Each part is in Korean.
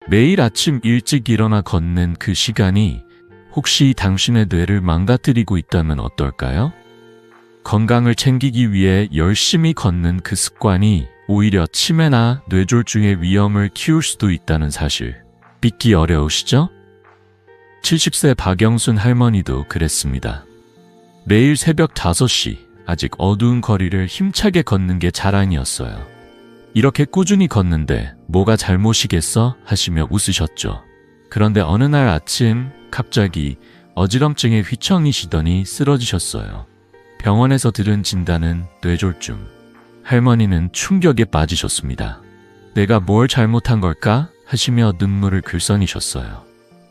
매일 아침 일찍 일어나 걷는 그 시간이 혹시 당신의 뇌를 망가뜨리고 있다면 어떨까요? 건강을 챙기기 위해 열심히 걷는 그 습관이 오히려 치매나 뇌졸중의 위험을 키울 수도 있다는 사실, 믿기 어려우시죠? 70세 박영순 할머니도 그랬습니다. 매일 새벽 5시, 아직 어두운 거리를 힘차게 걷는 게 자랑이었어요. 이렇게 꾸준히 걷는데 뭐가 잘못이겠어? 하시며 웃으셨죠. 그런데 어느 날 아침 갑자기 어지럼증에 휘청이시더니 쓰러지셨어요. 병원에서 들은 진단은 뇌졸중. 할머니는 충격에 빠지셨습니다. 내가 뭘 잘못한 걸까? 하시며 눈물을 글썽이셨어요.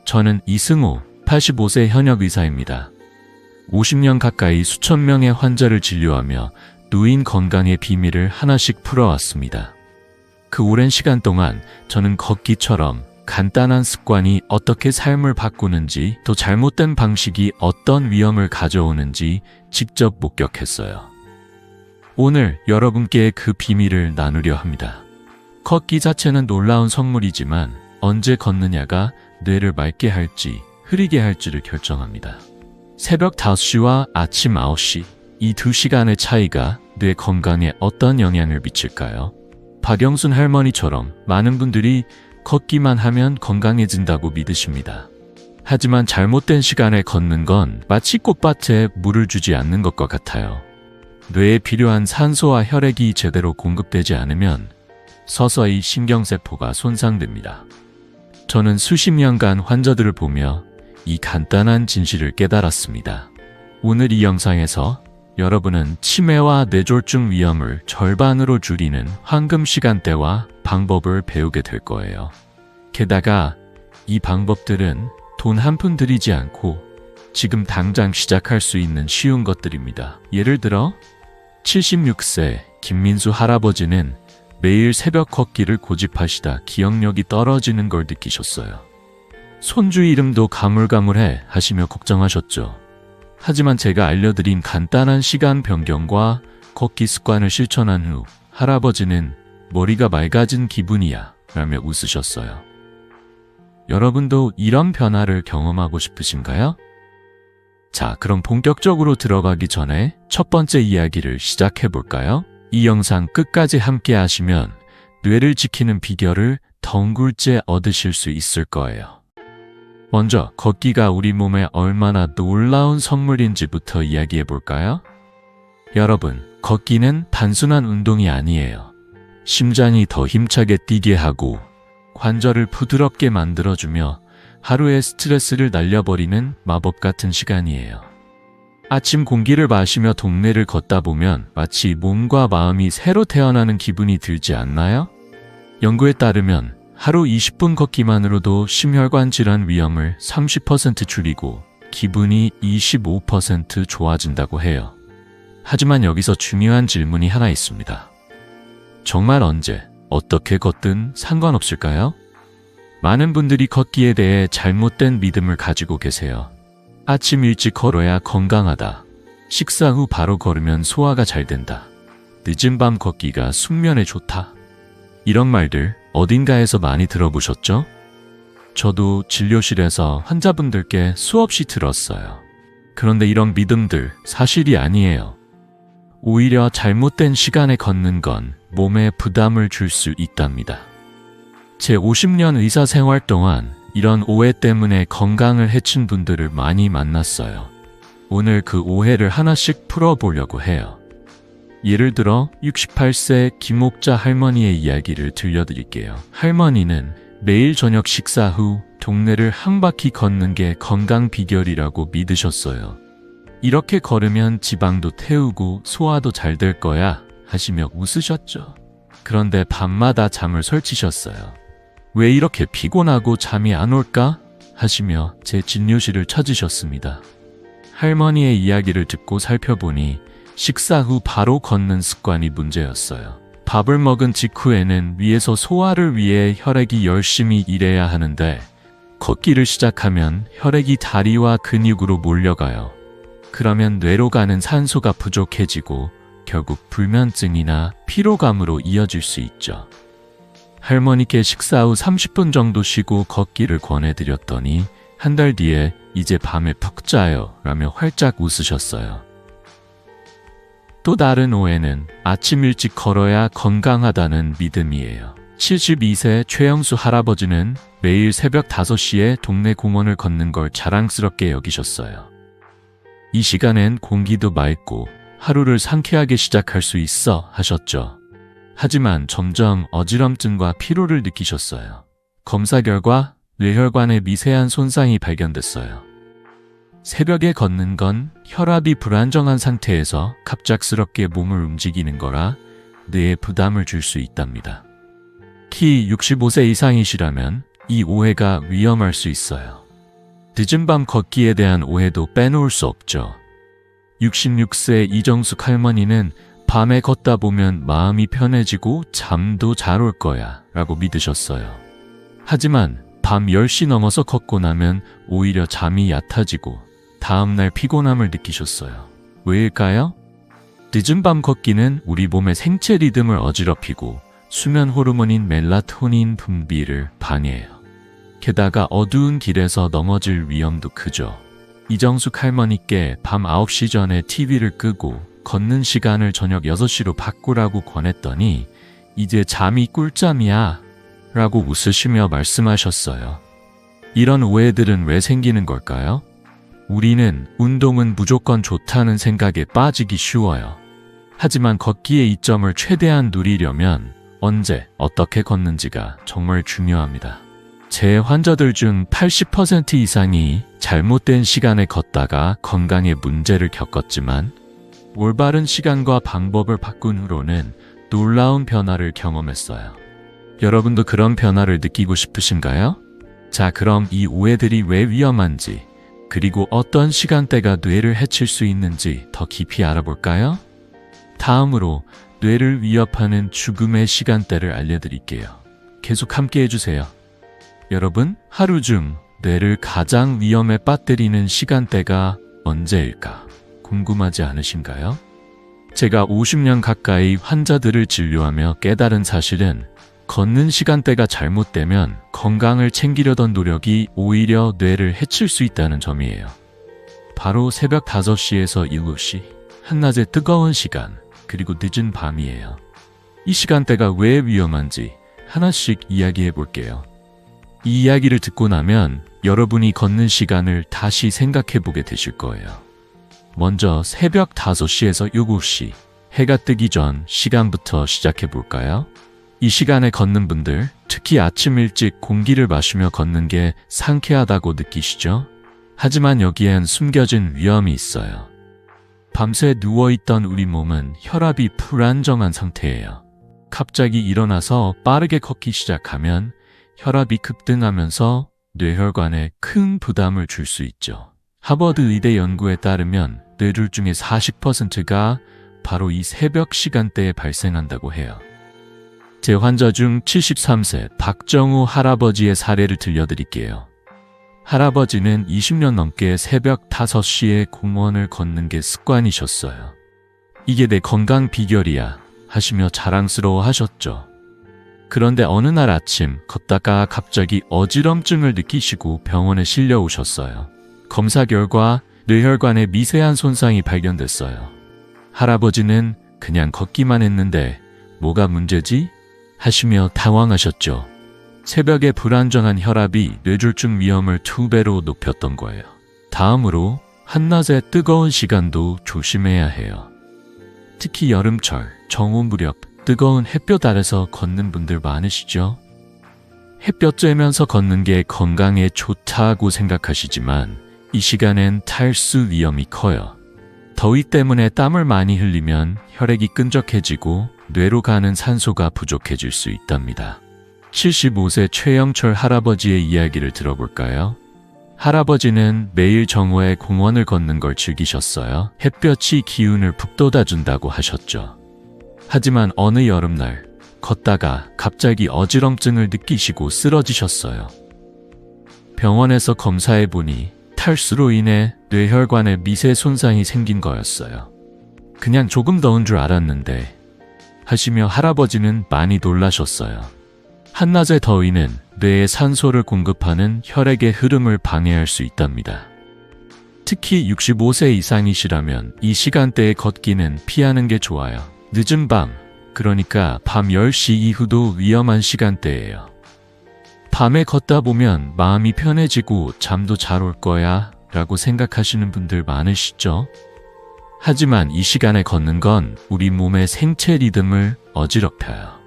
저는 이승호, 85세 현역 의사입니다. 50년 가까이 수천 명의 환자를 진료하며 노인 건강의 비밀을 하나씩 풀어왔습니다. 그 오랜 시간 동안 저는 걷기처럼 간단한 습관이 어떻게 삶을 바꾸는지, 또 잘못된 방식이 어떤 위험을 가져오는지 직접 목격했어요. 오늘 여러분께 그 비밀을 나누려 합니다. 걷기 자체는 놀라운 선물이지만 언제 걷느냐가 뇌를 맑게 할지 흐리게 할지를 결정합니다. 새벽 5시와 아침 9시, 이 2시간의 차이가 뇌 건강에 어떤 영향을 미칠까요? 박영순 할머니처럼 많은 분들이 걷기만 하면 건강해진다고 믿으십니다. 하지만 잘못된 시간에 걷는 건 마치 꽃밭에 물을 주지 않는 것과 같아요. 뇌에 필요한 산소와 혈액이 제대로 공급되지 않으면 서서히 신경세포가 손상됩니다. 저는 수십 년간 환자들을 보며 이 간단한 진실을 깨달았습니다. 오늘 이 영상에서 여러분은 치매와 뇌졸중 위험을 절반으로 줄이는 황금 시간대와 방법을 배우게 될 거예요. 게다가 이 방법들은 돈 한 푼 들이지 않고 지금 당장 시작할 수 있는 쉬운 것들입니다. 예를 들어 76세 김민수 할아버지는 매일 새벽 걷기를 고집하시다 기억력이 떨어지는 걸 느끼셨어요. 손주 이름도 가물가물해 하시며 걱정하셨죠. 하지만 제가 알려드린 간단한 시간 변경과 걷기 습관을 실천한 후 할아버지는 머리가 맑아진 기분이야 라며 웃으셨어요. 여러분도 이런 변화를 경험하고 싶으신가요? 자, 그럼 본격적으로 들어가기 전에 첫 번째 이야기를 시작해 볼까요? 이 영상 끝까지 함께 하시면 뇌를 지키는 비결을 덩굴째 얻으실 수 있을 거예요. 먼저 걷기가 우리 몸에 얼마나 놀라운 선물인지부터 이야기해 볼까요? 여러분, 걷기는 단순한 운동이 아니에요. 심장이 더 힘차게 뛰게 하고 관절을 부드럽게 만들어주며 하루의 스트레스를 날려버리는 마법 같은 시간이에요. 아침 공기를 마시며 동네를 걷다 보면 마치 몸과 마음이 새로 태어나는 기분이 들지 않나요? 연구에 따르면 하루 20분 걷기만으로도 심혈관 질환 위험을 30% 줄이고 기분이 25% 좋아진다고 해요. 하지만 여기서 중요한 질문이 하나 있습니다. 정말 언제, 어떻게 걷든 상관없을까요? 많은 분들이 걷기에 대해 잘못된 믿음을 가지고 계세요. 아침 일찍 걸어야 건강하다. 식사 후 바로 걸으면 소화가 잘 된다. 늦은 밤 걷기가 숙면에 좋다. 이런 말들 어딘가에서 많이 들어보셨죠? 저도 진료실에서 환자분들께 수없이 들었어요. 그런데 이런 믿음들 사실이 아니에요. 오히려 잘못된 시간에 걷는 건 몸에 부담을 줄 수 있답니다. 제 50년 의사 생활 동안 이런 오해 때문에 건강을 해친 분들을 많이 만났어요. 오늘 그 오해를 하나씩 풀어보려고 해요. 예를 들어 68세 김옥자 할머니의 이야기를 들려드릴게요. 할머니는 매일 저녁 식사 후 동네를 한 바퀴 걷는 게 건강 비결이라고 믿으셨어요. 이렇게 걸으면 지방도 태우고 소화도 잘 될 거야 하시며 웃으셨죠. 그런데 밤마다 잠을 설치셨어요. 왜 이렇게 피곤하고 잠이 안 올까? 하시며 제 진료실을 찾으셨습니다. 할머니의 이야기를 듣고 살펴보니 식사 후 바로 걷는 습관이 문제였어요. 밥을 먹은 직후에는 위에서 소화를 위해 혈액이 열심히 일해야 하는데 걷기를 시작하면 혈액이 다리와 근육으로 몰려가요. 그러면 뇌로 가는 산소가 부족해지고 결국 불면증이나 피로감으로 이어질 수 있죠. 할머니께 식사 후 30분 정도 쉬고 걷기를 권해드렸더니 한 달 뒤에 이제 밤에 푹 자요 라며 활짝 웃으셨어요. 또 다른 오해는 아침 일찍 걸어야 건강하다는 믿음이에요. 72세 최영수 할아버지는 매일 새벽 5시에 동네 공원을 걷는 걸 자랑스럽게 여기셨어요. 이 시간엔 공기도 맑고 하루를 상쾌하게 시작할 수 있어 하셨죠. 하지만 점점 어지럼증과 피로를 느끼셨어요. 검사 결과 뇌혈관에 미세한 손상이 발견됐어요. 새벽에 걷는 건 혈압이 불안정한 상태에서 갑작스럽게 몸을 움직이는 거라 뇌에 부담을 줄 수 있답니다. 키 65세 이상이시라면 이 오해가 위험할 수 있어요. 늦은 밤 걷기에 대한 오해도 빼놓을 수 없죠. 66세 이정숙 할머니는 밤에 걷다 보면 마음이 편해지고 잠도 잘 올 거야 라고 믿으셨어요. 하지만 밤 10시 넘어서 걷고 나면 오히려 잠이 얕아지고 다음날 피곤함을 느끼셨어요. 왜일까요? 늦은 밤 걷기는 우리 몸의 생체 리듬을 어지럽히고 수면 호르몬인 멜라토닌 분비를 방해해요. 게다가 어두운 길에서 넘어질 위험도 크죠. 이정숙 할머니께 밤 9시 전에 TV를 끄고 걷는 시간을 저녁 6시로 바꾸라고 권했더니 이제 잠이 꿀잠이야 라고 웃으시며 말씀하셨어요. 이런 오해들은 왜 생기는 걸까요? 우리는 운동은 무조건 좋다는 생각에 빠지기 쉬워요. 하지만 걷기의 이점을 최대한 누리려면 언제, 어떻게 걷는지가 정말 중요합니다. 제 환자들 중 80% 이상이 잘못된 시간에 걷다가 건강에 문제를 겪었지만 올바른 시간과 방법을 바꾼 후로는 놀라운 변화를 경험했어요. 여러분도 그런 변화를 느끼고 싶으신가요? 자, 그럼 이 오해들이 왜 위험한지, 그리고 어떤 시간대가 뇌를 해칠 수 있는지 더 깊이 알아볼까요? 다음으로 뇌를 위협하는 죽음의 시간대를 알려드릴게요. 계속 함께 해주세요. 여러분, 하루 중 뇌를 가장 위험에 빠뜨리는 시간대가 언제일까 궁금하지 않으신가요? 제가 50년 가까이 환자들을 진료하며 깨달은 사실은 걷는 시간대가 잘못되면 건강을 챙기려던 노력이 오히려 뇌를 해칠 수 있다는 점이에요. 바로 새벽 5시에서 7시, 한낮의 뜨거운 시간, 그리고 늦은 밤이에요. 이 시간대가 왜 위험한지 하나씩 이야기해 볼게요. 이 이야기를 듣고 나면 여러분이 걷는 시간을 다시 생각해 보게 되실 거예요. 먼저 새벽 5시에서 7시, 해가 뜨기 전 시간부터 시작해 볼까요? 이 시간에 걷는 분들, 특히 아침 일찍 공기를 마시며 걷는 게 상쾌하다고 느끼시죠? 하지만 여기엔 숨겨진 위험이 있어요. 밤새 누워있던 우리 몸은 혈압이 불안정한 상태예요. 갑자기 일어나서 빠르게 걷기 시작하면 혈압이 급등하면서 뇌혈관에 큰 부담을 줄 수 있죠. 하버드 의대 연구에 따르면 뇌졸 중의 40%가 바로 이 새벽 시간대에 발생한다고 해요. 제 환자 중 73세 박정우 할아버지의 사례를 들려드릴게요. 할아버지는 20년 넘게 새벽 5시에 공원을 걷는 게 습관이셨어요. 이게 내 건강 비결이야 하시며 자랑스러워 하셨죠. 그런데 어느 날 아침 걷다가 갑자기 어지럼증을 느끼시고 병원에 실려 오셨어요. 검사 결과 뇌혈관에 미세한 손상이 발견됐어요. 할아버지는 그냥 걷기만 했는데 뭐가 문제지? 하시며 당황하셨죠. 새벽에 불안정한 혈압이 뇌졸중 위험을 2배로 높였던 거예요. 다음으로 한낮의 뜨거운 시간도 조심해야 해요. 특히 여름철, 정오 무렵 뜨거운 햇볕 아래서 걷는 분들 많으시죠? 햇볕 쬐면서 걷는 게 건강에 좋다고 생각하시지만 이 시간엔 탈수 위험이 커요. 더위 때문에 땀을 많이 흘리면 혈액이 끈적해지고 뇌로 가는 산소가 부족해질 수 있답니다. 75세 최영철 할아버지의 이야기를 들어볼까요? 할아버지는 매일 정오에 공원을 걷는 걸 즐기셨어요. 햇볕이 기운을 북돋아준다고 하셨죠. 하지만 어느 여름날 걷다가 갑자기 어지럼증을 느끼시고 쓰러지셨어요. 병원에서 검사해보니 탈수로 인해 뇌혈관에 미세 손상이 생긴 거였어요. 그냥 조금 더운 줄 알았는데 하시며 할아버지는 많이 놀라셨어요. 한낮의 더위는 뇌에 산소를 공급하는 혈액의 흐름을 방해할 수 있답니다. 특히 65세 이상이시라면 이 시간대에 걷기는 피하는 게 좋아요. 늦은 밤, 그러니까 밤 10시 이후도 위험한 시간대예요. 밤에 걷다 보면 마음이 편해지고 잠도 잘 올 거야 라고 생각하시는 분들 많으시죠? 하지만 이 시간에 걷는 건 우리 몸의 생체 리듬을 어지럽혀요.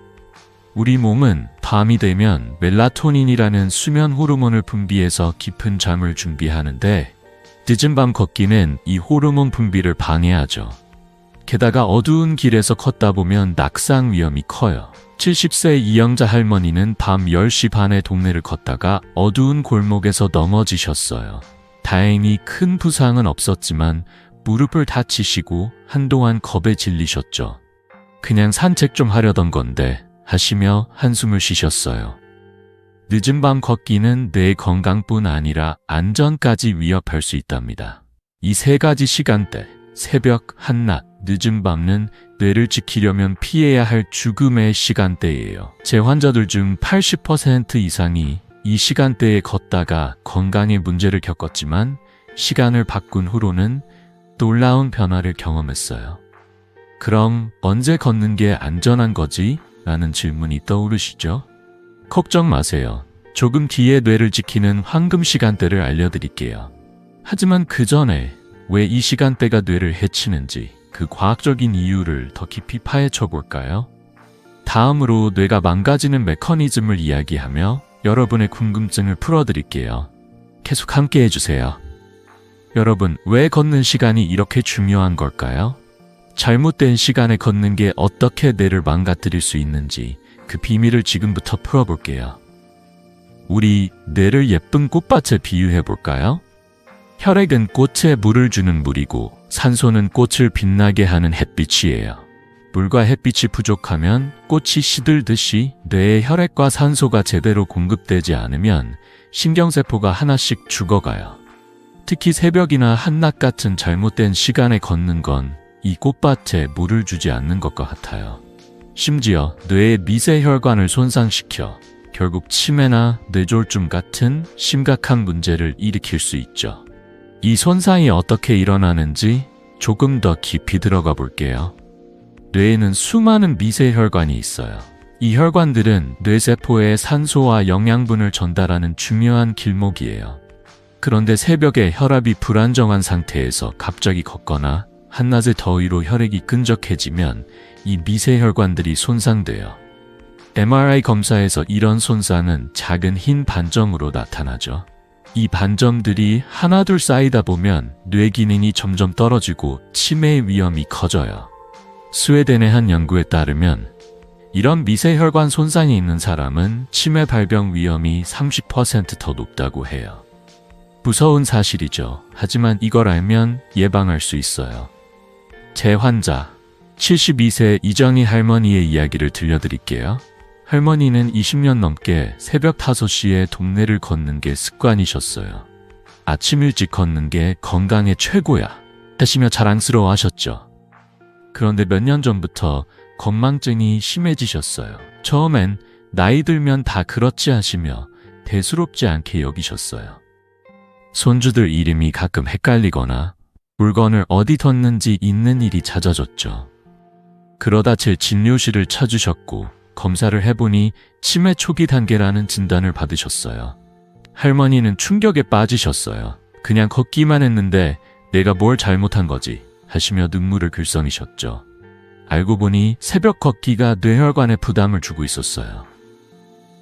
우리 몸은 밤이 되면 멜라토닌이라는 수면 호르몬을 분비해서 깊은 잠을 준비하는데 늦은 밤 걷기는 이 호르몬 분비를 방해하죠. 게다가 어두운 길에서 걷다 보면 낙상 위험이 커요. 70세 이영자 할머니는 밤 10시 반에 동네를 걷다가 어두운 골목에서 넘어지셨어요. 다행히 큰 부상은 없었지만 무릎을 다치시고 한동안 겁에 질리셨죠. 그냥 산책 좀 하려던 건데 하시며 한숨을 쉬셨어요. 늦은 밤 걷기는 뇌 건강뿐 아니라 안전까지 위협할 수 있답니다. 이 세 가지 시간대, 새벽, 한낮, 늦은 밤은 뇌를 지키려면 피해야 할 죽음의 시간대예요. 제 환자들 중 80% 이상이 이 시간대에 걷다가 건강에 문제를 겪었지만 시간을 바꾼 후로는 놀라운 변화를 경험했어요. 그럼 언제 걷는 게 안전한 거지? 라는 질문이 떠오르시죠? 걱정 마세요. 조금 뒤에 뇌를 지키는 황금 시간대를 알려드릴게요. 하지만 그 전에 왜 이 시간대가 뇌를 해치는지 그 과학적인 이유를 더 깊이 파헤쳐 볼까요? 다음으로 뇌가 망가지는 메커니즘을 이야기하며 여러분의 궁금증을 풀어드릴게요. 계속 함께 해주세요. 여러분, 왜 걷는 시간이 이렇게 중요한 걸까요? 잘못된 시간에 걷는 게 어떻게 뇌를 망가뜨릴 수 있는지 그 비밀을 지금부터 풀어볼게요. 우리 뇌를 예쁜 꽃밭에 비유해 볼까요? 혈액은 꽃에 물을 주는 물이고 산소는 꽃을 빛나게 하는 햇빛이에요. 물과 햇빛이 부족하면 꽃이 시들듯이 뇌에 혈액과 산소가 제대로 공급되지 않으면 신경세포가 하나씩 죽어가요. 특히 새벽이나 한낮 같은 잘못된 시간에 걷는 건 이 꽃밭에 물을 주지 않는 것과 같아요. 심지어 뇌의 미세혈관을 손상시켜 결국 치매나 뇌졸중 같은 심각한 문제를 일으킬 수 있죠. 이 손상이 어떻게 일어나는지 조금 더 깊이 들어가 볼게요. 뇌에는 수많은 미세혈관이 있어요. 이 혈관들은 뇌세포에 산소와 영양분을 전달하는 중요한 길목이에요. 그런데 새벽에 혈압이 불안정한 상태에서 갑자기 걷거나 한낮의 더위로 혈액이 끈적해지면 이 미세혈관들이 손상돼요. MRI 검사에서 이런 손상은 작은 흰 반점으로 나타나죠. 이 반점들이 하나둘 쌓이다 보면 뇌 기능이 점점 떨어지고 치매의 위험이 커져요. 스웨덴의 한 연구에 따르면 이런 미세혈관 손상이 있는 사람은 치매 발병 위험이 30% 더 높다고 해요. 무서운 사실이죠. 하지만 이걸 알면 예방할 수 있어요. 제 환자, 72세 이정희 할머니의 이야기를 들려드릴게요. 할머니는 20년 넘게 새벽 5시에 동네를 걷는 게 습관이셨어요. 아침 일찍 걷는 게 건강에 최고야 하시며 자랑스러워 하셨죠. 그런데 몇 년 전부터 건망증이 심해지셨어요. 처음엔 나이 들면 다 그렇지 하시며 대수롭지 않게 여기셨어요. 손주들 이름이 가끔 헷갈리거나 물건을 어디 뒀는지 잊는 일이 잦아졌죠. 그러다 제 진료실을 찾으셨고 검사를 해보니 치매 초기 단계라는 진단을 받으셨어요. 할머니는 충격에 빠지셨어요. 그냥 걷기만 했는데 내가 뭘 잘못한 거지 하시며 눈물을 글썽이셨죠. 알고 보니 새벽 걷기가 뇌혈관에 부담을 주고 있었어요.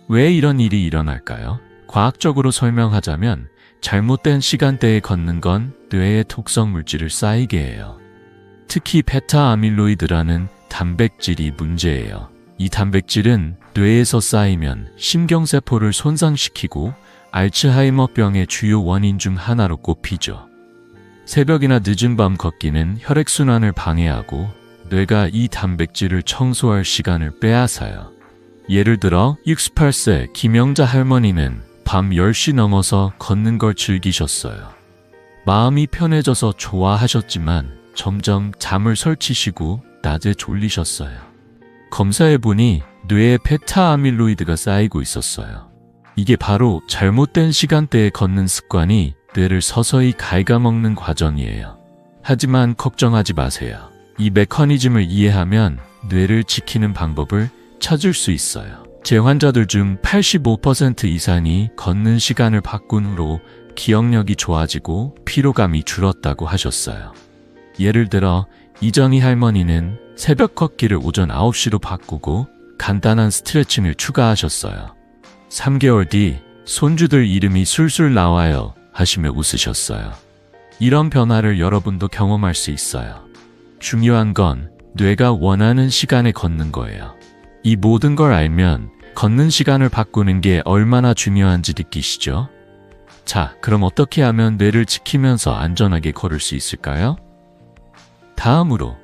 왜 이런 일이 일어날까요? 과학적으로 설명하자면 잘못된 시간대에 걷는 건 뇌에 독성 물질을 쌓이게 해요. 특히 베타 아밀로이드라는 단백질이 문제예요. 이 단백질은 뇌에서 쌓이면 신경세포를 손상시키고 알츠하이머병의 주요 원인 중 하나로 꼽히죠. 새벽이나 늦은 밤 걷기는 혈액순환을 방해하고 뇌가 이 단백질을 청소할 시간을 빼앗아요. 예를 들어 68세 김영자 할머니는 밤 10시 넘어서 걷는 걸 즐기셨어요. 마음이 편해져서 좋아하셨지만 점점 잠을 설치시고 낮에 졸리셨어요. 검사해보니 뇌에 베타 아밀로이드가 쌓이고 있었어요. 이게 바로 잘못된 시간대에 걷는 습관이 뇌를 서서히 갉아먹는 과정이에요. 하지만 걱정하지 마세요. 이 메커니즘을 이해하면 뇌를 지키는 방법을 찾을 수 있어요. 제 환자들 중 85% 이상이 걷는 시간을 바꾼 후로 기억력이 좋아지고 피로감이 줄었다고 하셨어요. 예를 들어 이정희 할머니는 새벽 걷기를 오전 9시로 바꾸고 간단한 스트레칭을 추가하셨어요. 3개월 뒤 손주들 이름이 술술 나와요 하시며 웃으셨어요. 이런 변화를 여러분도 경험할 수 있어요. 중요한 건 뇌가 원하는 시간에 걷는 거예요. 이 모든 걸 알면 걷는 시간을 바꾸는 게 얼마나 중요한지 느끼시죠? 자, 그럼 어떻게 하면 뇌를 지키면서 안전하게 걸을 수 있을까요? 다음으로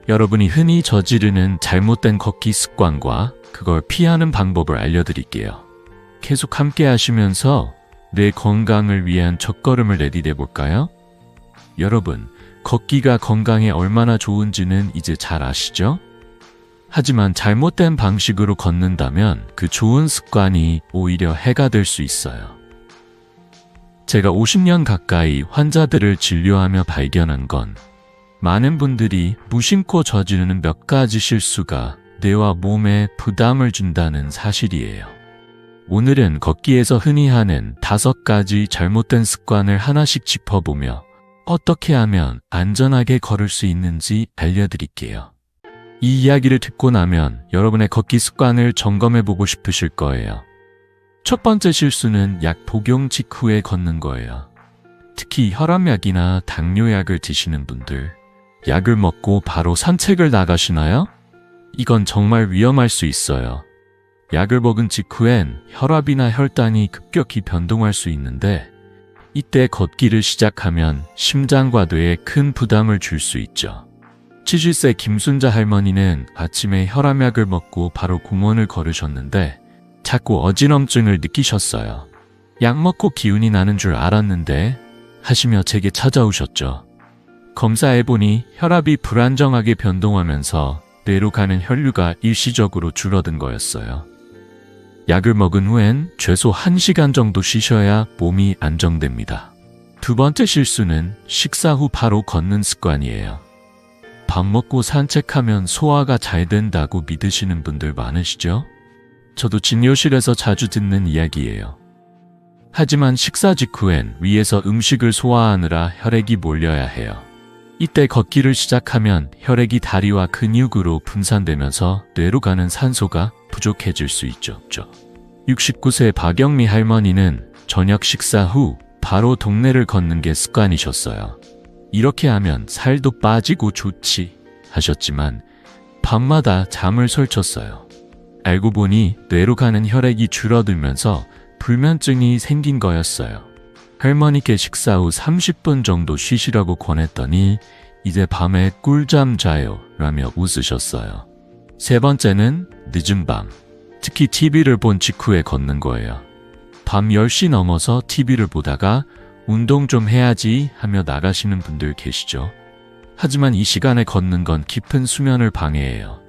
여러분이 흔히 저지르는 잘못된 걷기 습관과 그걸 피하는 방법을 알려드릴게요. 계속 함께 하시면서 뇌 건강을 위한 첫걸음을 내디뎌 볼까요? 여러분, 걷기가 건강에 얼마나 좋은지는 이제 잘 아시죠? 하지만 잘못된 방식으로 걷는다면 그 좋은 습관이 오히려 해가 될 수 있어요. 제가 50년 가까이 환자들을 진료하며 발견한 건 많은 분들이 무심코 저지르는 몇 가지 실수가 뇌와 몸에 부담을 준다는 사실이에요. 오늘은 걷기에서 흔히 하는 5가지 잘못된 습관을 하나씩 짚어보며 어떻게 하면 안전하게 걸을 수 있는지 알려드릴게요. 이 이야기를 듣고 나면 여러분의 걷기 습관을 점검해보고 싶으실 거예요. 첫 번째 실수는 약 복용 직후에 걷는 거예요. 특히 혈압약이나 당뇨약을 드시는 분들, 약을 먹고 바로 산책을 나가시나요? 이건 정말 위험할 수 있어요. 약을 먹은 직후엔 혈압이나 혈당이 급격히 변동할 수 있는데 이때 걷기를 시작하면 심장과 뇌에 큰 부담을 줄 수 있죠. 70세 김순자 할머니는 아침에 혈압약을 먹고 바로 공원을 걸으셨는데 자꾸 어지럼증을 느끼셨어요. 약 먹고 기운이 나는 줄 알았는데 하시며 제게 찾아오셨죠. 검사해보니 혈압이 불안정하게 변동하면서 뇌로 가는 혈류가 일시적으로 줄어든 거였어요. 약을 먹은 후엔 최소 1시간 정도 쉬셔야 몸이 안정됩니다. 두 번째 실수는 식사 후 바로 걷는 습관이에요. 밥 먹고 산책하면 소화가 잘 된다고 믿으시는 분들 많으시죠? 저도 진료실에서 자주 듣는 이야기예요. 하지만 식사 직후엔 위에서 음식을 소화하느라 혈액이 몰려야 해요. 이때 걷기를 시작하면 혈액이 다리와 근육으로 분산되면서 뇌로 가는 산소가 부족해질 수 있죠. 69세 박영미 할머니는 저녁 식사 후 바로 동네를 걷는 게 습관이셨어요. 이렇게 하면 살도 빠지고 좋지 하셨지만 밤마다 잠을 설쳤어요. 알고 보니 뇌로 가는 혈액이 줄어들면서 불면증이 생긴 거였어요. 할머니께 식사 후 30분 정도 쉬시라고 권했더니 이제 밤에 꿀잠 자요 라며 웃으셨어요. 세 번째는 늦은 밤, 특히 TV를 본 직후에 걷는 거예요. 밤 10시 넘어서 TV를 보다가 운동 좀 해야지 하며 나가시는 분들 계시죠. 하지만 이 시간에 걷는 건 깊은 수면을 방해해요.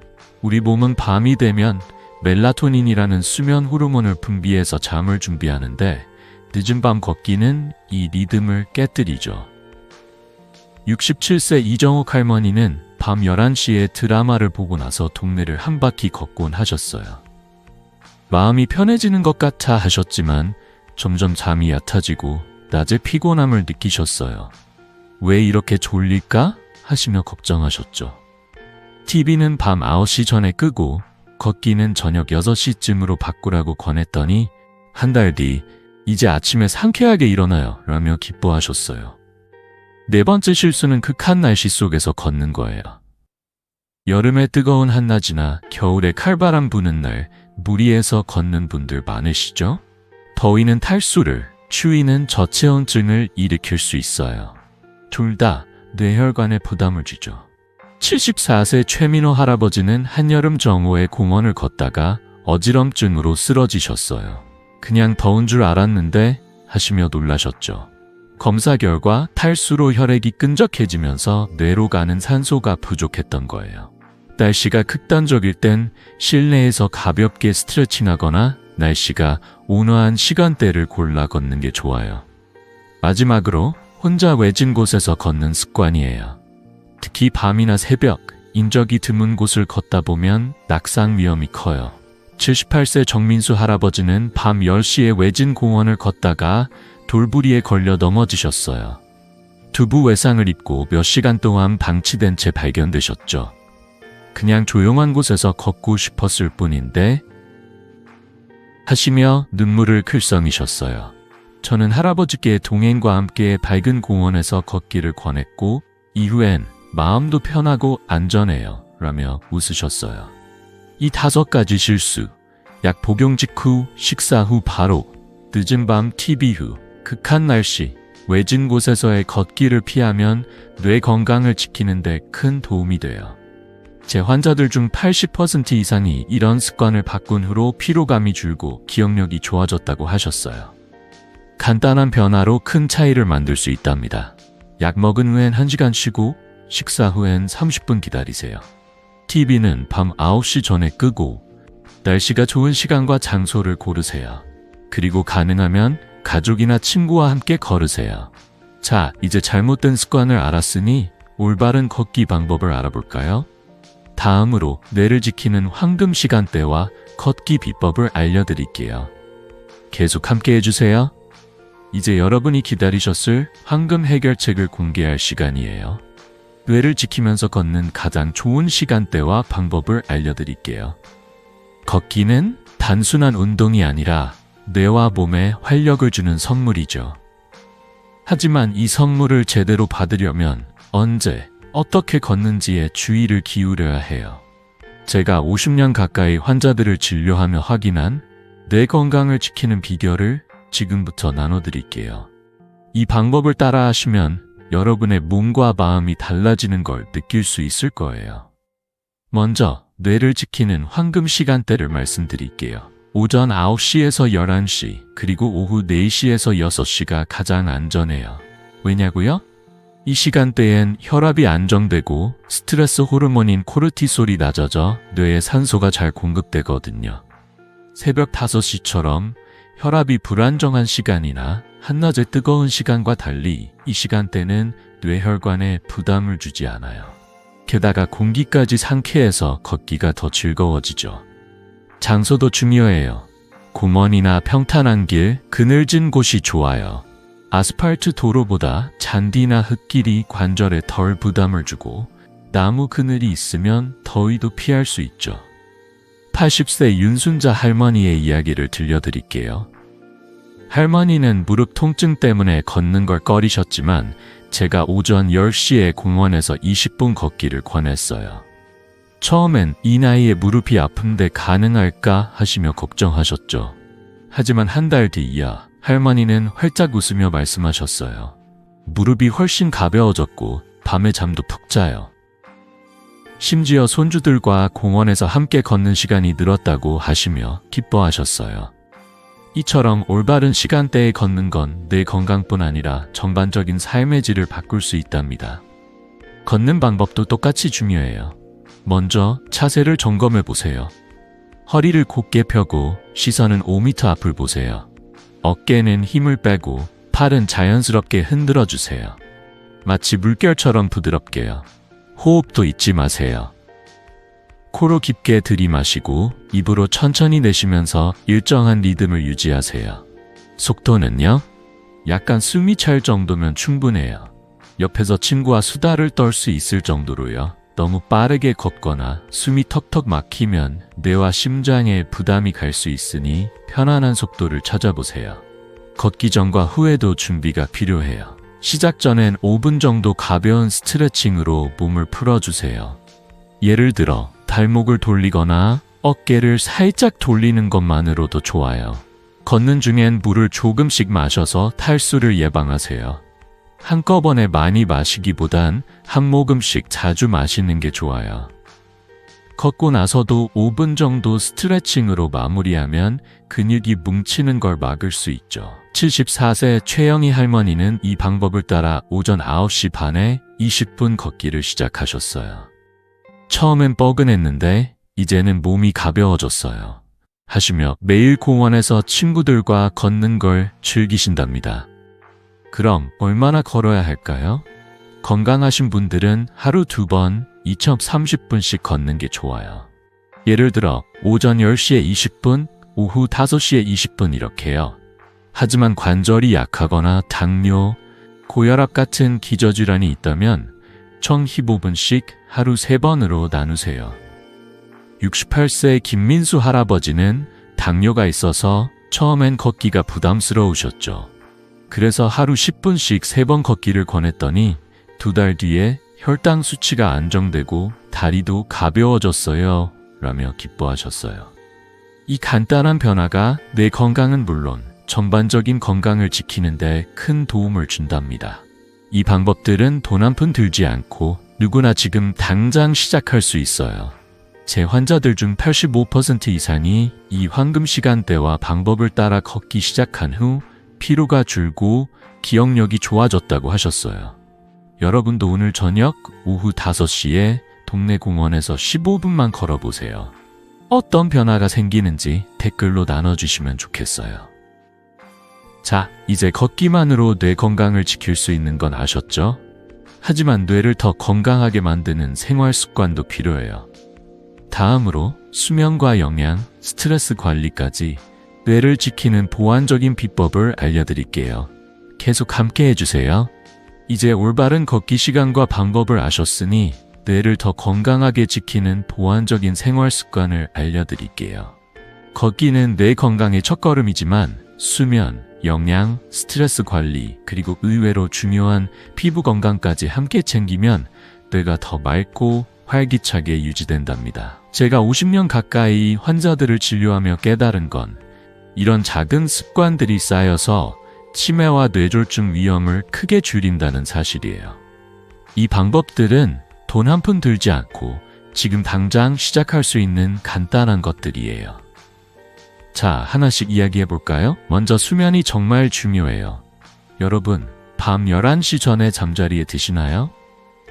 우리 몸은 밤이 되면 멜라토닌이라는 수면 호르몬을 분비해서 잠을 준비하는데 늦은 밤 걷기는 이 리듬을 깨뜨리죠. 67세 이정옥 할머니는 밤 11시에 드라마를 보고 나서 동네를 한 바퀴 걷곤 하셨어요. 마음이 편해지는 것 같아 하셨지만 점점 잠이 얕아지고 낮에 피곤함을 느끼셨어요. 왜 이렇게 졸릴까? 하시며 걱정하셨죠. TV는 밤 9시 전에 끄고 걷기는 저녁 6시쯤으로 바꾸라고 권했더니 한 달 뒤 이제 아침에 상쾌하게 일어나요 라며 기뻐하셨어요. 네 번째 실수는 극한 날씨 속에서 걷는 거예요. 여름에 뜨거운 한낮이나 겨울에 칼바람 부는 날 무리해서 걷는 분들 많으시죠? 더위는 탈수를, 추위는 저체온증을 일으킬 수 있어요. 둘 다 뇌혈관에 부담을 주죠. 74세 최민호 할아버지는 한여름 정오에 공원을 걷다가 어지럼증으로 쓰러지셨어요. 그냥 더운 줄 알았는데 하시며 놀라셨죠. 검사 결과 탈수로 혈액이 끈적해지면서 뇌로 가는 산소가 부족했던 거예요. 날씨가 극단적일 땐 실내에서 가볍게 스트레칭하거나 날씨가 온화한 시간대를 골라 걷는 게 좋아요. 마지막으로 혼자 외진 곳에서 걷는 습관이에요. 특히 밤이나 새벽, 인적이 드문 곳을 걷다 보면 낙상 위험이 커요. 78세 정민수 할아버지는 밤 10시에 외진 공원을 걷다가 돌부리에 걸려 넘어지셨어요. 두부 외상을 입고 몇 시간 동안 방치된 채 발견되셨죠. 그냥 조용한 곳에서 걷고 싶었을 뿐인데 하시며 눈물을 글썽이셨어요. 저는 할아버지께 동행과 함께 밝은 공원에서 걷기를 권했고 이후엔 마음도 편하고 안전해요 라며 웃으셨어요. 이 5가지 실수, 약 복용 직후, 식사 후 바로, 늦은 밤 TV 후, 극한 날씨, 외진 곳에서의 걷기를 피하면 뇌 건강을 지키는 데 큰 도움이 돼요. 제 환자들 중 80% 이상이 이런 습관을 바꾼 후로 피로감이 줄고 기억력이 좋아졌다고 하셨어요. 간단한 변화로 큰 차이를 만들 수 있답니다. 약 먹은 후엔 1시간 쉬고 식사 후엔 30분 기다리세요. TV는 밤 9시 전에 끄고 날씨가 좋은 시간과 장소를 고르세요. 그리고 가능하면 가족이나 친구와 함께 걸으세요. 자, 이제 잘못된 습관을 알았으니 올바른 걷기 방법을 알아볼까요? 다음으로 뇌를 지키는 황금 시간대와 걷기 비법을 알려드릴게요. 계속 함께 해주세요. 이제 여러분이 기다리셨을 황금 해결책을 공개할 시간이에요. 뇌를 지키면서 걷는 가장 좋은 시간대와 방법을 알려드릴게요. 걷기는 단순한 운동이 아니라 뇌와 몸에 활력을 주는 선물이죠. 하지만 이 선물을 제대로 받으려면 언제, 어떻게 걷는지에 주의를 기울여야 해요. 제가 50년 가까이 환자들을 진료하며 확인한 뇌 건강을 지키는 비결을 지금부터 나눠드릴게요. 이 방법을 따라하시면 여러분의 몸과 마음이 달라지는 걸 느낄 수 있을 거예요. 먼저 뇌를 지키는 황금 시간대를 말씀드릴게요. 오전 9시에서 11시, 그리고 오후 4시에서 6시가 가장 안전해요. 왜냐고요? 이 시간대엔 혈압이 안정되고 스트레스 호르몬인 코르티솔이 낮아져 뇌에 산소가 잘 공급되거든요. 새벽 5시처럼 혈압이 불안정한 시간이나 한낮의 뜨거운 시간과 달리 이 시간대는 뇌혈관에 부담을 주지 않아요. 게다가 공기까지 상쾌해서 걷기가 더 즐거워지죠. 장소도 중요해요. 공원이나 평탄한 길, 그늘진 곳이 좋아요. 아스팔트 도로보다 잔디나 흙길이 관절에 덜 부담을 주고 나무 그늘이 있으면 더위도 피할 수 있죠. 80세 윤순자 할머니의 이야기를 들려드릴게요. 할머니는 무릎 통증 때문에 걷는 걸 꺼리셨지만 제가 오전 10시에 공원에서 20분 걷기를 권했어요. 처음엔 이 나이에 무릎이 아픈데 가능할까 하시며 걱정하셨죠. 하지만 한 달 뒤이야 할머니는 활짝 웃으며 말씀하셨어요. 무릎이 훨씬 가벼워졌고 밤에 잠도 푹 자요. 심지어 손주들과 공원에서 함께 걷는 시간이 늘었다고 하시며 기뻐하셨어요. 이처럼 올바른 시간대에 걷는 건 내 건강뿐 아니라 전반적인 삶의 질을 바꿀 수 있답니다. 걷는 방법도 똑같이 중요해요. 먼저 차세를 점검해 보세요. 허리를 곧게 펴고 시선은 5m 앞을 보세요. 어깨는 힘을 빼고 팔은 자연스럽게 흔들어 주세요. 마치 물결처럼 부드럽게요. 호흡도 잊지 마세요. 코로 깊게 들이마시고 입으로 천천히 내쉬면서 일정한 리듬을 유지하세요. 속도는요? 약간 숨이 찰 정도면 충분해요. 옆에서 친구와 수다를 떨 수 있을 정도로요. 너무 빠르게 걷거나 숨이 턱턱 막히면 뇌와 심장에 부담이 갈 수 있으니 편안한 속도를 찾아보세요. 걷기 전과 후에도 준비가 필요해요. 시작 전엔 5분 정도 가벼운 스트레칭으로 몸을 풀어주세요. 예를 들어 발목을 돌리거나 어깨를 살짝 돌리는 것만으로도 좋아요. 걷는 중엔 물을 조금씩 마셔서 탈수를 예방하세요. 한꺼번에 많이 마시기보단 한 모금씩 자주 마시는 게 좋아요. 걷고 나서도 5분 정도 스트레칭으로 마무리하면 근육이 뭉치는 걸 막을 수 있죠. 74세 최영희 할머니는 이 방법을 따라 오전 9시 반에 20분 걷기를 시작하셨어요. 처음엔 뻐근했는데 이제는 몸이 가벼워졌어요. 하시며 매일 공원에서 친구들과 걷는 걸 즐기신답니다. 그럼 얼마나 걸어야 할까요? 건강하신 분들은 하루 2번 2030분씩 걷는 게 좋아요. 예를 들어 오전 10시에 20분, 오후 5시에 20분 이렇게요. 하지만 관절이 약하거나 당뇨, 고혈압 같은 기저질환이 있다면 총 15분씩 하루 3번으로 나누세요. 68세 김민수 할아버지는 당뇨가 있어서 처음엔 걷기가 부담스러우셨죠. 그래서 하루 10분씩 3번 걷기를 권했더니 2달 뒤에 혈당 수치가 안정되고 다리도 가벼워졌어요. 라며 기뻐하셨어요. 이 간단한 변화가 뇌 건강은 물론 전반적인 건강을 지키는 데 큰 도움을 준답니다. 이 방법들은 돈 한 푼 들지 않고 누구나 지금 당장 시작할 수 있어요. 제 환자들 중 85% 이상이 이 황금 시간대와 방법을 따라 걷기 시작한 후 피로가 줄고 기억력이 좋아졌다고 하셨어요. 여러분도 오늘 저녁 오후 5시에 동네 공원에서 15분만 걸어보세요. 어떤 변화가 생기는지 댓글로 나눠주시면 좋겠어요. 자, 이제 걷기만으로 뇌 건강을 지킬 수 있는 건 아셨죠? 하지만 뇌를 더 건강하게 만드는 생활 습관도 필요해요. 다음으로 수면과 영양, 스트레스 관리까지 뇌를 지키는 보완적인 비법을 알려드릴게요. 계속 함께 해주세요. 이제 올바른 걷기 시간과 방법을 아셨으니 뇌를 더 건강하게 지키는 보완적인 생활 습관을 알려드릴게요. 걷기는 뇌 건강의 첫걸음이지만 수면, 영양, 스트레스 관리, 그리고 의외로 중요한 피부 건강까지 함께 챙기면 뇌가 더 맑고 활기차게 유지된답니다. 제가 50년 가까이 환자들을 진료하며 깨달은 건 이런 작은 습관들이 쌓여서 치매와 뇌졸중 위험을 크게 줄인다는 사실이에요. 이 방법들은 돈 한 푼 들지 않고 지금 당장 시작할 수 있는 간단한 것들이에요. 자, 하나씩 이야기해 볼까요? 먼저 수면이 정말 중요해요. 여러분, 밤 11시 전에 잠자리에 드시나요?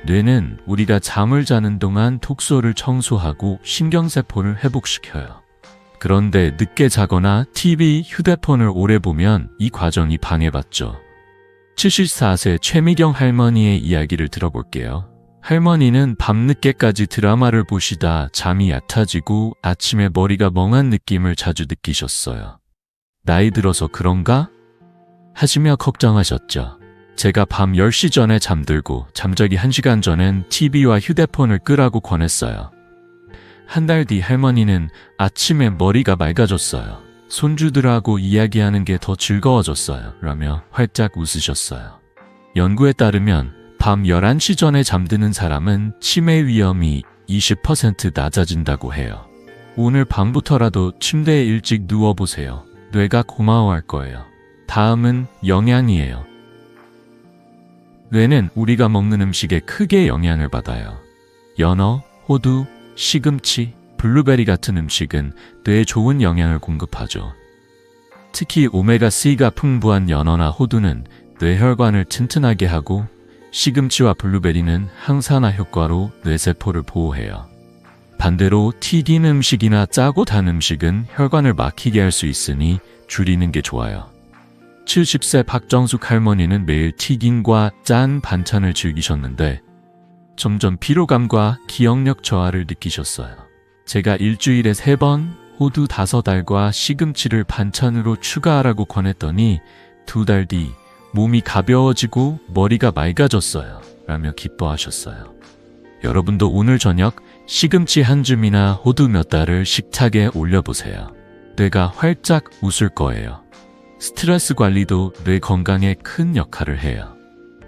뇌는 우리가 잠을 자는 동안 독소를 청소하고 신경세포를 회복시켜요. 그런데 늦게 자거나 TV, 휴대폰을 오래 보면 이 과정이 방해받죠. 74세 최미경 할머니의 이야기를 들어볼게요. 할머니는 밤늦게까지 드라마를 보시다 잠이 얕아지고 아침에 머리가 멍한 느낌을 자주 느끼셨어요. 나이 들어서 그런가? 하시며 걱정하셨죠. 제가 밤 10시 전에 잠들고 잠자기 1시간 전엔 TV와 휴대폰을 끄라고 권했어요. 한 달 뒤 할머니는 아침에 머리가 맑아졌어요. 손주들하고 이야기하는 게 더 즐거워졌어요. 라며 활짝 웃으셨어요. 연구에 따르면 밤 11시 전에 잠드는 사람은 치매 위험이 20% 낮아진다고 해요. 오늘 밤부터라도 침대에 일찍 누워보세요. 뇌가 고마워할 거예요. 다음은 영양이에요. 뇌는 우리가 먹는 음식에 크게 영향을 받아요. 연어, 호두, 시금치, 블루베리 같은 음식은 뇌에 좋은 영양을 공급하죠. 특히 오메가3가 풍부한 연어나 호두는 뇌혈관을 튼튼하게 하고 시금치와 블루베리는 항산화 효과로 뇌세포를 보호해요. 반대로 튀긴 음식이나 짜고 단 음식은 혈관을 막히게 할 수 있으니 줄이는 게 좋아요. 70세 박정숙 할머니는 매일 튀김과 짠 반찬을 즐기셨는데 점점 피로감과 기억력 저하를 느끼셨어요. 제가 일주일에 3번 호두 5알과 시금치를 반찬으로 추가하라고 권했더니 2달 뒤 몸이 가벼워지고 머리가 맑아졌어요. 라며 기뻐하셨어요. 여러분도 오늘 저녁 시금치 한 줌이나 호두 몇 달을 식탁에 올려보세요. 뇌가 활짝 웃을 거예요. 스트레스 관리도 뇌 건강에 큰 역할을 해요.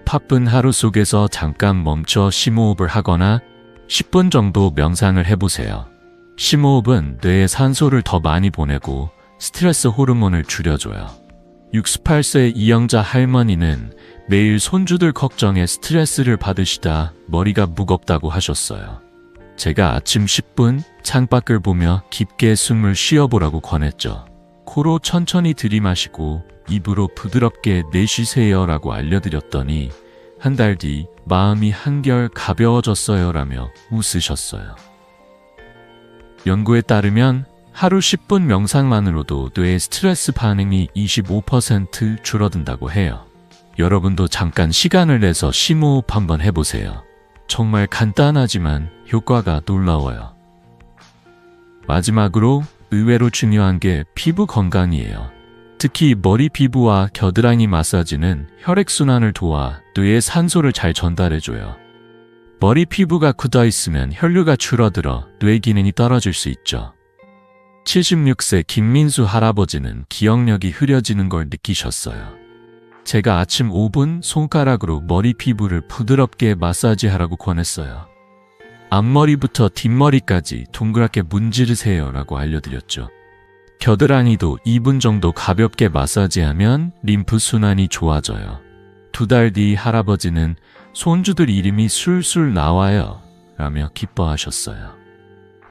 바쁜 하루 속에서 잠깐 멈춰 심호흡을 하거나 10분 정도 명상을 해보세요. 심호흡은 뇌에 산소를 더 많이 보내고 스트레스 호르몬을 줄여줘요. 68세 이영자 할머니는 매일 손주들 걱정에 스트레스를 받으시다 머리가 무겁다고 하셨어요. 제가 아침 10분 창밖을 보며 깊게 숨을 쉬어보라고 권했죠. 코로 천천히 들이마시고 입으로 부드럽게 내쉬세요 라고 알려드렸더니 한 달 뒤 마음이 한결 가벼워졌어요 라며 웃으셨어요. 연구에 따르면 하루 10분 명상만으로도 뇌의 스트레스 반응이 25% 줄어든다고 해요. 여러분도 잠깐 시간을 내서 심호흡 한번 해보세요. 정말 간단하지만 효과가 놀라워요. 마지막으로 의외로 중요한 게 피부 건강이에요. 특히 머리 피부와 겨드랑이 마사지는 혈액순환을 도와 뇌에 산소를 잘 전달해줘요. 머리 피부가 굳어 있으면 혈류가 줄어들어 뇌 기능이 떨어질 수 있죠. 76세 김민수 할아버지는 기억력이 흐려지는 걸 느끼셨어요. 제가 아침 5분 손가락으로 머리 피부를 부드럽게 마사지하라고 권했어요. 앞머리부터 뒷머리까지 동그랗게 문지르세요 라고 알려드렸죠. 겨드랑이도 2분 정도 가볍게 마사지하면 림프 순환이 좋아져요. 2달 뒤 할아버지는 손주들 이름이 술술 나와요 라며 기뻐하셨어요.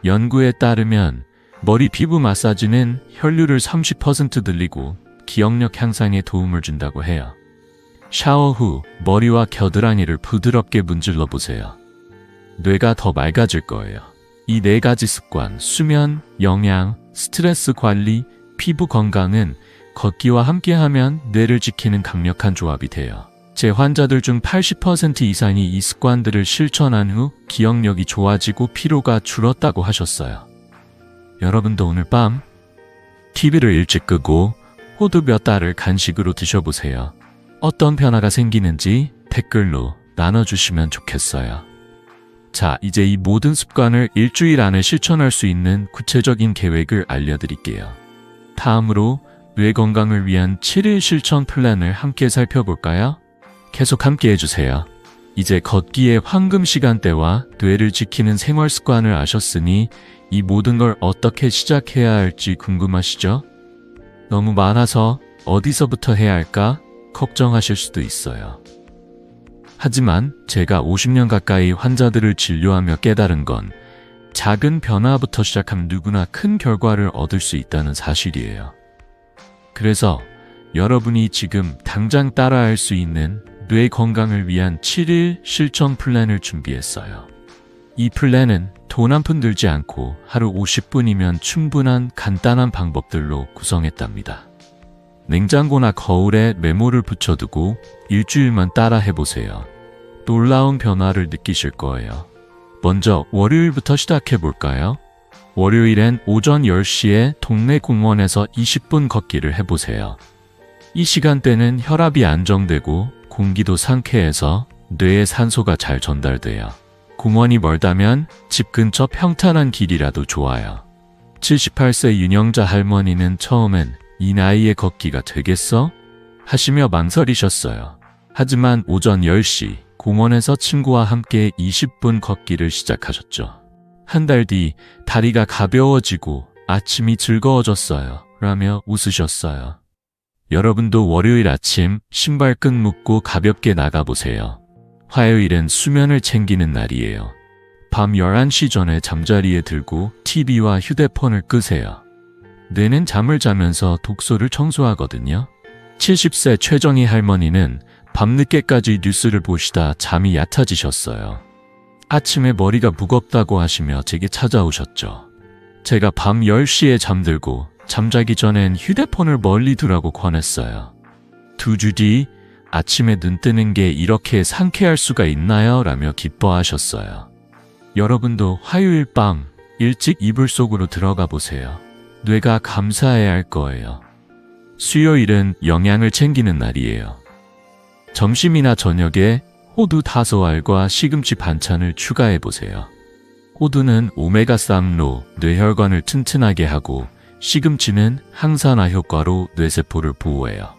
연구에 따르면 머리 피부 마사지는 혈류를 30% 늘리고 기억력 향상에 도움을 준다고 해요. 샤워 후 머리와 겨드랑이를 부드럽게 문질러 보세요. 뇌가 더 맑아질 거예요. 이 4가지 습관, 수면, 영양, 스트레스 관리, 피부 건강은 걷기와 함께하면 뇌를 지키는 강력한 조합이 돼요. 제 환자들 중 80% 이상이 이 습관들을 실천한 후 기억력이 좋아지고 피로가 줄었다고 하셨어요. 여러분도 오늘 밤 TV를 일찍 끄고 호두 몇 알을 간식으로 드셔보세요. 어떤 변화가 생기는지 댓글로 나눠주시면 좋겠어요. 자, 이제 이 모든 습관을 일주일 안에 실천할 수 있는 구체적인 계획을 알려드릴게요. 다음으로 뇌 건강을 위한 7일 실천 플랜을 함께 살펴볼까요? 계속 함께 해주세요. 이제 걷기의 황금 시간대와 뇌를 지키는 생활 습관을 아셨으니 이 모든 걸 어떻게 시작해야 할지 궁금하시죠? 너무 많아서 어디서부터 해야 할까 걱정하실 수도 있어요. 하지만 제가 50년 가까이 환자들을 진료하며 깨달은 건 작은 변화부터 시작하면 누구나 큰 결과를 얻을 수 있다는 사실이에요. 그래서 여러분이 지금 당장 따라할 수 있는 뇌 건강을 위한 7일 실천 플랜을 준비했어요. 이 플랜은 돈 한 푼 들지 않고 하루 50분이면 충분한 간단한 방법들로 구성했답니다. 냉장고나 거울에 메모를 붙여두고 일주일만 따라 해보세요. 놀라운 변화를 느끼실 거예요. 먼저 월요일부터 시작해볼까요? 월요일엔 오전 10시에 동네 공원에서 20분 걷기를 해보세요. 이 시간대는 혈압이 안정되고 공기도 상쾌해서 뇌에 산소가 잘 전달돼요. 공원이 멀다면 집 근처 평탄한 길이라도 좋아요. 78세 윤영자 할머니는 처음엔 이 나이에 걷기가 되겠어? 하시며 망설이셨어요. 하지만 오전 10시 공원에서 친구와 함께 20분 걷기를 시작하셨죠. 한 달 뒤 다리가 가벼워지고 아침이 즐거워졌어요 라며 웃으셨어요. 여러분도 월요일 아침 신발끈 묶고 가볍게 나가보세요. 화요일은 수면을 챙기는 날이에요. 밤 11시 전에 잠자리에 들고 TV와 휴대폰을 끄세요. 뇌는 잠을 자면서 독소를 청소하거든요. 70세 최정희 할머니는 밤늦게까지 뉴스를 보시다 잠이 얕아지셨어요. 아침에 머리가 무겁다고 하시며 제게 찾아오셨죠. 제가 밤 10시에 잠들고 잠자기 전엔 휴대폰을 멀리 두라고 권했어요. 2주 뒤 아침에 눈 뜨는 게 이렇게 상쾌할 수가 있나요? 라며 기뻐하셨어요. 여러분도 화요일 밤 일찍 이불 속으로 들어가 보세요. 뇌가 감사해야 할 거예요. 수요일은 영양을 챙기는 날이에요. 점심이나 저녁에 호두 5알과 시금치 반찬을 추가해 보세요. 호두는 오메가3로 뇌혈관을 튼튼하게 하고 시금치는 항산화 효과로 뇌세포를 보호해요.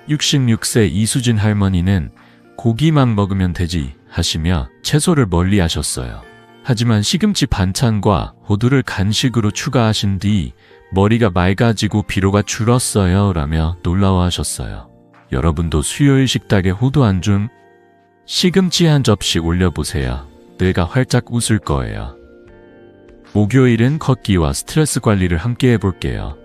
66세 이수진 할머니는 고기만 먹으면 되지 하시며 채소를 멀리 하셨어요. 하지만 시금치 반찬과 호두를 간식으로 추가하신 뒤 머리가 맑아지고 피로가 줄었어요 라며 놀라워하셨어요. 여러분도 수요일 식탁에 호두 한 줌, 시금치 한 접시 올려보세요. 뇌가 활짝 웃을 거예요. 목요일은 걷기와 스트레스 관리를 함께 해볼게요.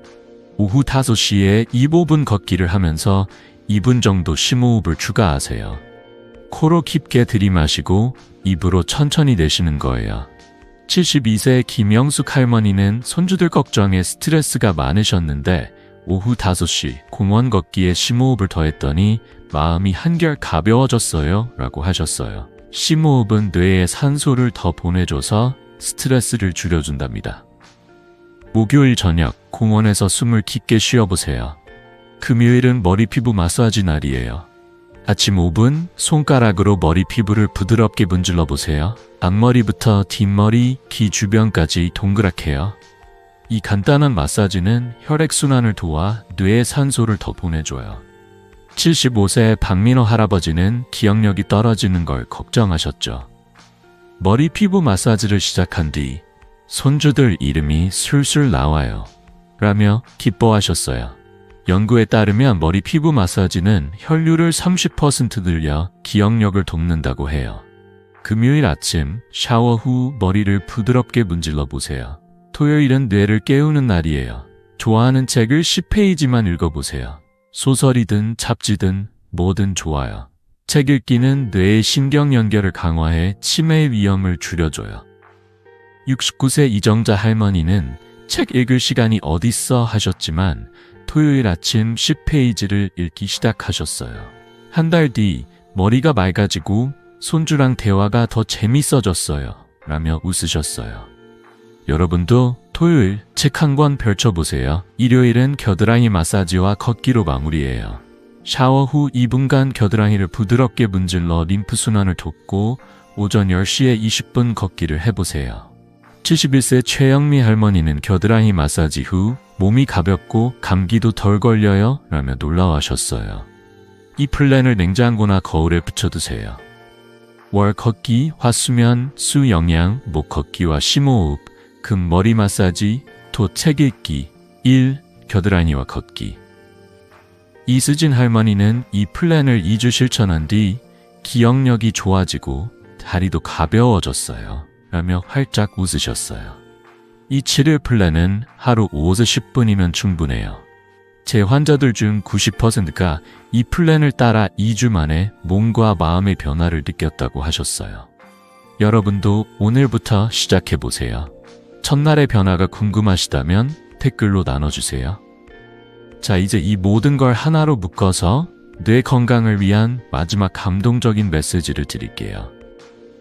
오후 5시에 25분 걷기를 하면서 2분 정도 심호흡을 추가하세요. 코로 깊게 들이마시고 입으로 천천히 내쉬는 거예요. 72세 김영숙 할머니는 손주들 걱정에 스트레스가 많으셨는데 오후 5시 공원 걷기에 심호흡을 더했더니 마음이 한결 가벼워졌어요 라고 하셨어요. 심호흡은 뇌에 산소를 더 보내줘서 스트레스를 줄여준답니다. 목요일 저녁 공원에서 숨을 깊게 쉬어보세요. 금요일은 머리 피부 마사지 날이에요. 아침 5분 손가락으로 머리 피부를 부드럽게 문질러 보세요. 앞머리부터 뒷머리, 귀 주변까지 동그랗게요. 이 간단한 마사지는 혈액순환을 도와 뇌에 산소를 더 보내줘요. 75세 박민호 할아버지는 기억력이 떨어지는 걸 걱정하셨죠. 머리 피부 마사지를 시작한 뒤 손주들 이름이 술술 나와요 라며 기뻐하셨어요. 연구에 따르면 머리 피부 마사지는 혈류를 30% 늘려 기억력을 돕는다고 해요. 금요일 아침 샤워 후 머리를 부드럽게 문질러 보세요. 토요일은 뇌를 깨우는 날이에요. 좋아하는 책을 10페이지만 읽어보세요. 소설이든 잡지든 뭐든 좋아요. 책 읽기는 뇌의 신경 연결을 강화해 치매 위험을 줄여줘요. 69세 이정자 할머니는 책 읽을 시간이 어딨어 하셨지만 토요일 아침 10페이지를 읽기 시작하셨어요. 한 달 뒤 머리가 맑아지고 손주랑 대화가 더 재밌어졌어요 라며 웃으셨어요. 여러분도 토요일 책 한 권 펼쳐보세요. 일요일은 겨드랑이 마사지와 걷기로 마무리해요. 샤워 후 2분간 겨드랑이를 부드럽게 문질러 림프 순환을 돕고 오전 10시에 20분 걷기를 해보세요. 71세 최영미 할머니는 겨드랑이 마사지 후 몸이 가볍고 감기도 덜 걸려요 라며 놀라워하셨어요. 이 플랜을 냉장고나 거울에 붙여두세요. 월 걷기, 화수면, 수 영양, 목 걷기와 심호흡, 금 머리 마사지, 토 책 읽기, 일 겨드랑이와 걷기. 이수진 할머니는 이 플랜을 2주 실천한 뒤 기억력이 좋아지고 다리도 가벼워졌어요 라며 활짝 웃으셨어요. 이 7일 플랜은 하루 5에서 10분이면 충분해요. 제 환자들 중 90%가 이 플랜을 따라 2주 만에 몸과 마음의 변화를 느꼈다고 하셨어요. 여러분도 오늘부터 시작해보세요. 첫날의 변화가 궁금하시다면 댓글로 나눠주세요. 자, 이제 이 모든 걸 하나로 묶어서 뇌 건강을 위한 마지막 감동적인 메시지를 드릴게요.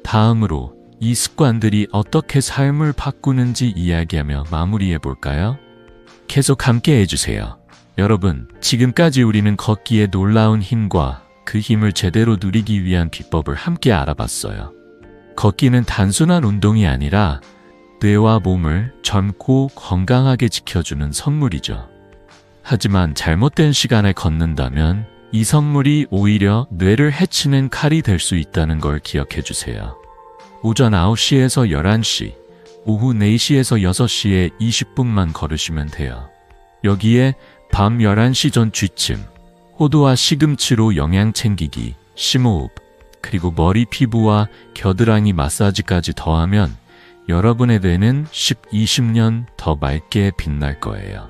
다음으로 이 습관들이 어떻게 삶을 바꾸는지 이야기하며 마무리해볼까요? 계속 함께 해주세요. 여러분, 지금까지 우리는 걷기의 놀라운 힘과 그 힘을 제대로 누리기 위한 비법을 함께 알아봤어요. 걷기는 단순한 운동이 아니라 뇌와 몸을 젊고 건강하게 지켜주는 선물이죠. 하지만 잘못된 시간에 걷는다면 이 선물이 오히려 뇌를 해치는 칼이 될 수 있다는 걸 기억해 주세요. 오전 9시에서 11시, 오후 4시에서 6시에 20분만 걸으시면 돼요. 여기에 밤 11시 전 쥐침, 호두와 시금치로 영양 챙기기, 심호흡, 그리고 머리 피부와 겨드랑이 마사지까지 더하면 여러분의 뇌는 10, 20년 더 맑게 빛날 거예요.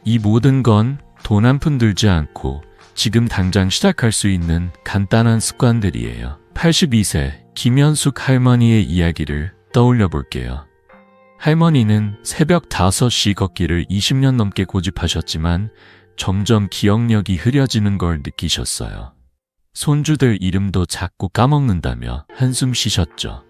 이 모든 건 돈 한 푼 들지 않고 지금 당장 시작할 수 있는 간단한 습관들이에요. 82세 김현숙 할머니의 이야기를 떠올려 볼게요. 할머니는 새벽 5시 걷기를 20년 넘게 고집하셨지만 점점 기억력이 흐려지는 걸 느끼셨어요. 손주들 이름도 자꾸 까먹는다며 한숨 쉬셨죠.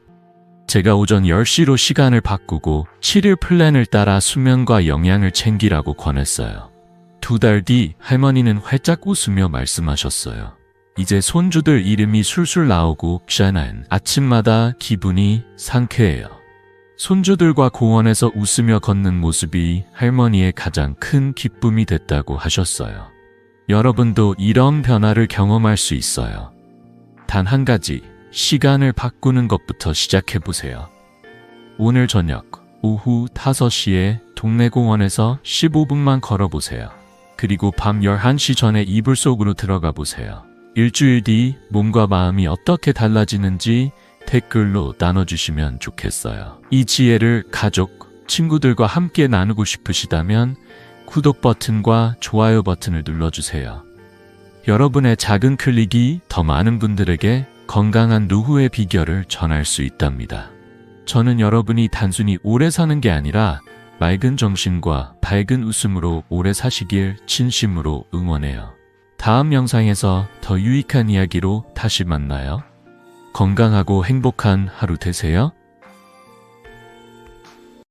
제가 오전 10시로 시간을 바꾸고 7일 플랜을 따라 수면과 영양을 챙기라고 권했어요. 2달 뒤 할머니는 활짝 웃으며 말씀하셨어요. 이제 손주들 이름이 술술 나오고 샤난 아침마다 기분이 상쾌해요. 손주들과 공원에서 웃으며 걷는 모습이 할머니의 가장 큰 기쁨이 됐다고 하셨어요. 여러분도 이런 변화를 경험할 수 있어요. 단 한 가지, 시간을 바꾸는 것부터 시작해보세요. 오늘 저녁 오후 5시에 동네 공원에서 15분만 걸어보세요. 그리고 밤 11시 전에 이불 속으로 들어가 보세요. 일주일 뒤 몸과 마음이 어떻게 달라지는지 댓글로 나눠주시면 좋겠어요. 이 지혜를 가족, 친구들과 함께 나누고 싶으시다면 구독 버튼과 좋아요 버튼을 눌러주세요. 여러분의 작은 클릭이 더 많은 분들에게 건강한 노후의 비결을 전할 수 있답니다. 저는 여러분이 단순히 오래 사는 게 아니라 맑은 정신과 밝은 웃음으로 오래 사시길 진심으로 응원해요. 다음 영상에서 더 유익한 이야기로 다시 만나요. 건강하고 행복한 하루 되세요.